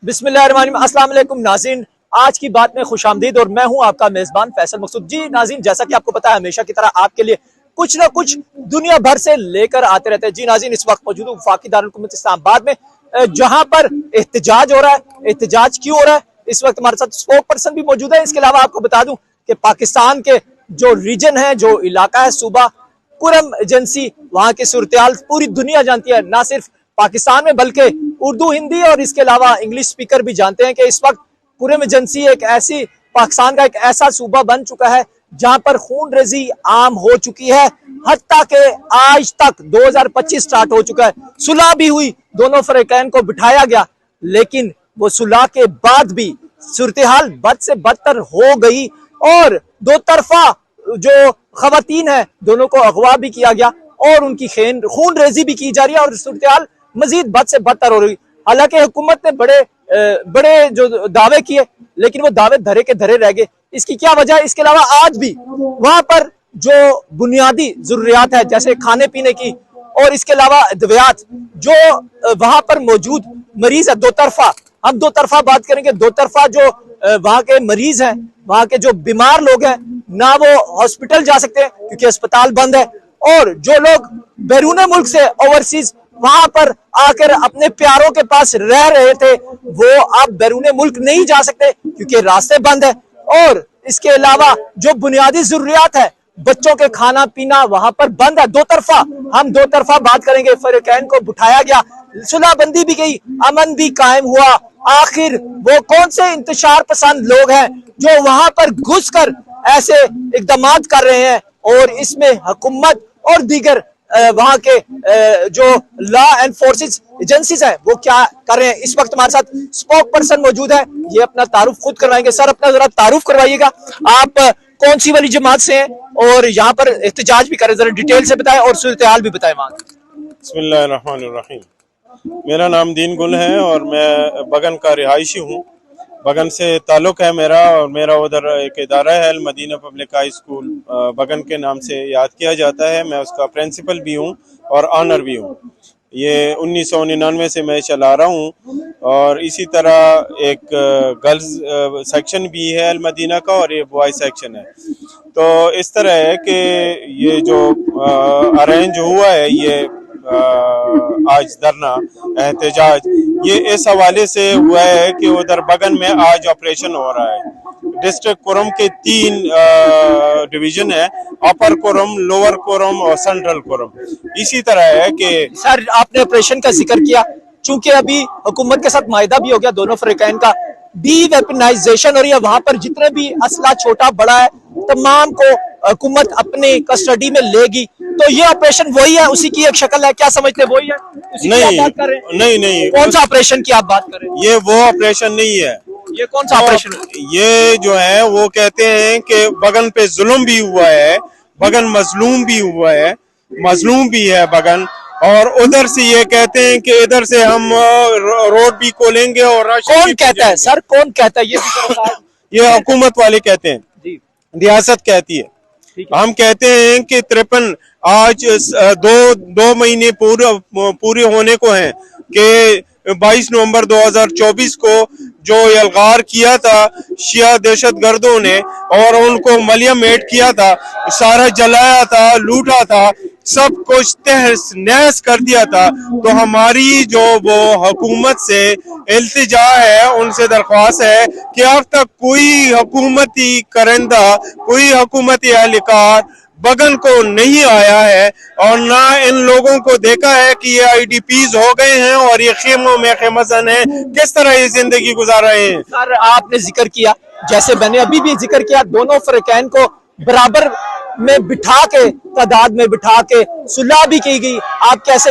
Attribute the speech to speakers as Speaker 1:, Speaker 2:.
Speaker 1: बिस्मिल्लाहिर्रहमानिर्रहीम। अस्सलाम वालेकुम नाज़रीन, आज की बात में खुशामदीद और मैं हूं आपका मेजबान फैसल मकसूद। जी नाज़रीन, जैसा कि आपको पता है हमेशा की तरह आपके लिए कुछ ना कुछ दुनिया भर से लेकर आते रहते हैं। जी नाज़रीन, इस वक्त मौजूद हूं वफाकी दारुल हुकूमत इस्लामाबाद में, जहां पर एहतजाज हो रहा है। एहतजाज क्यों हो रहा है, इस वक्त हमारे साथ स्पोक पर्सन भी मौजूद है। इसके अलावा आपको बता दूं कि पाकिस्तान के जो रीजन है, जो इलाका है, सूबा कुरम एजेंसी, वहां की सूरत-ए-हाल पूरी दुनिया जानती है, ना सिर्फ पाकिस्तान में बल्कि उर्दू, हिंदी और इसके अलावा इंग्लिश स्पीकर भी जानते हैं कि इस वक्त कुरम एजेंसी एक ऐसी पाकिस्तान का एक ऐसा सूबा बन चुका है जहां पर खून रेजी आम हो चुकी है। हत्ता के आज तक 2025 स्टार्ट हो चुका है, सुलह भी हुई, दोनों फरीकैन को बिठाया गया, लेकिन वो सुलह के बाद भी सूरत-ए-हाल बद से बदतर हो गई और दो तरफा जो खवातीन है दोनों को अगवा भी किया गया और उनकी खून रेजी भी की जा रही है और सूरत-ए-हाल मजीद बद से बदतर हो रही। हालांकि हुकूमत ने बड़े जो दावे किए, लेकिन वो दावे धरे के धरे रह गए। इसकी क्या वजह है? इसके अलावा आज भी वहां पर जो बुनियादी जरूरियात है, जैसे खाने पीने की और इसके अलावा अद्वियात, जो वहां पर मौजूद मरीज है दो तरफा, हम दो तरफा बात करेंगे। दो तरफा जो वहां के मरीज हैं, वहां के जो बीमार लोग हैं, ना वो हॉस्पिटल जा सकते हैं क्योंकि अस्पताल बंद है, और जो लोग बैरून मुल्क से ओवरसीज वहां पर आकर अपने प्यारों के पास रह रहे थे, वो अब बैरून मुल्क नहीं जा सकते क्योंकि रास्ते बंद है। और इसके अलावा जो बुनियादी जरूरियात है, बच्चों के खाना पीना वहां पर बंद है। दो तरफा हम दो तरफा बात करेंगे। फरीकैन को बिठाया गया, सुलहबंदी भी गई, अमन भी कायम हुआ। आखिर वो कौन से इंतशार पसंद लोग हैं जो वहां पर घुसकर ऐसे इकदाम कर रहे हैं, और इसमें हुकूमत और दीगर वहां के जो लॉ एनफोर्सेस एजेंसीज हैं वो क्या कर रहे हैं? इस वक्त हमारे साथ स्पोक पर्सन मौजूद है, ये अपना तारुफ खुद करवाएंगे। सर, अपना जरा तारुफ करवाइएगा, आप कौन सी वाली जमात से हैं और यहाँ पर एहतजाज भी करें, जरा डिटेल से बताएं और सूरत-ए-हाल भी बताएं वहां।
Speaker 2: बिस्मिल्लाहिर्रहमानिर्रहीम। मेरा नाम दीन गुल है और मैं बगन का रिहायशी हूँ। बगन से ताल्लुक है मेरा, और मेरा उधर एक इदारा है मदीना पब्लिक हाई स्कूल, बगन के नाम से याद किया जाता है। मैं उसका प्रिंसिपल भी हूँ और ऑनर भी हूँ। ये 1999 से मैं चला रहा हूँ, और इसी तरह एक गर्ल्स सेक्शन भी है मदीना का और ये बॉय सेक्शन है। तो इस तरह है कि ये जो अरेंज हुआ है, ये आज धरना एहतजाज, ये इस हवाले से हुआ है कि उधर बगन में आज ऑपरेशन हो रहा है। डिस्ट्रिक्ट कुरम के 3 डिवीजन है, अपर कुरम, लोअर कुरम और सेंट्रल कुरम। इसी तरह है कि
Speaker 1: सर, आपने ऑपरेशन का जिक्र किया, चूंकि अभी हुकूमत के साथ मायदा भी हो गया दोनों फरीकैन का, डी वेपनाइजेशन हो रही है। वहां पर जितने भी असला छोटा बड़ा है तमाम को हुकूमत अपनी कस्टडी में लेगी। तो ये ऑपरेशन वही है, उसी की एक शक्ल है, क्या समझते हैं वही है?
Speaker 2: नहीं,
Speaker 1: बात कर रहे हैं?
Speaker 2: नहीं,
Speaker 1: कौन सा ऑपरेशन की आप बात कर रहे हैं?
Speaker 2: ये वो ऑपरेशन नहीं है।
Speaker 1: ये कौन सा ऑपरेशन है?
Speaker 2: ये जो है वो कहते हैं कि बगन पे जुल्म भी हुआ है, बगन मजलूम भी हुआ है, मजलूम भी है बगन, और उधर से ये कहते हैं कि इधर से हम रोड भी खोलेंगे। और
Speaker 1: कौन कहता है सर, कौन कहता है
Speaker 2: ये हुकूमत वाले कहते हैं, रियासत कहती है। हम कहते हैं कि 53 आज 2 महीने पूरे होने को हैं कि 22 नवंबर 2024 को जो यलगार किया था शिया दहशत गर्दों ने और उनको मलियामेट किया था, सारा जलाया था, लूटा था, सब कुछ तहस नहस कर दिया था। तो हमारी जो वो हुकूमत से इल्तिजा है, उनसे दरख्वास्त है कि अब तक कोई हुकूमती करंदा, कोई हुकूमती एहलकार बगन को नहीं आया है, और ना इन लोगों को देखा है कि ये IDPs हो गए हैं और ये खेमों में खेमसन है, किस तरह ये जिंदगी गुजार रहे हैं।
Speaker 1: सर, आपने जिक्र किया, जैसे मैंने अभी भी जिक्र किया, दोनों फरीकैन को बराबर में बिठा के, तादाद में बिठा के सुलह भी की गई। आप कैसे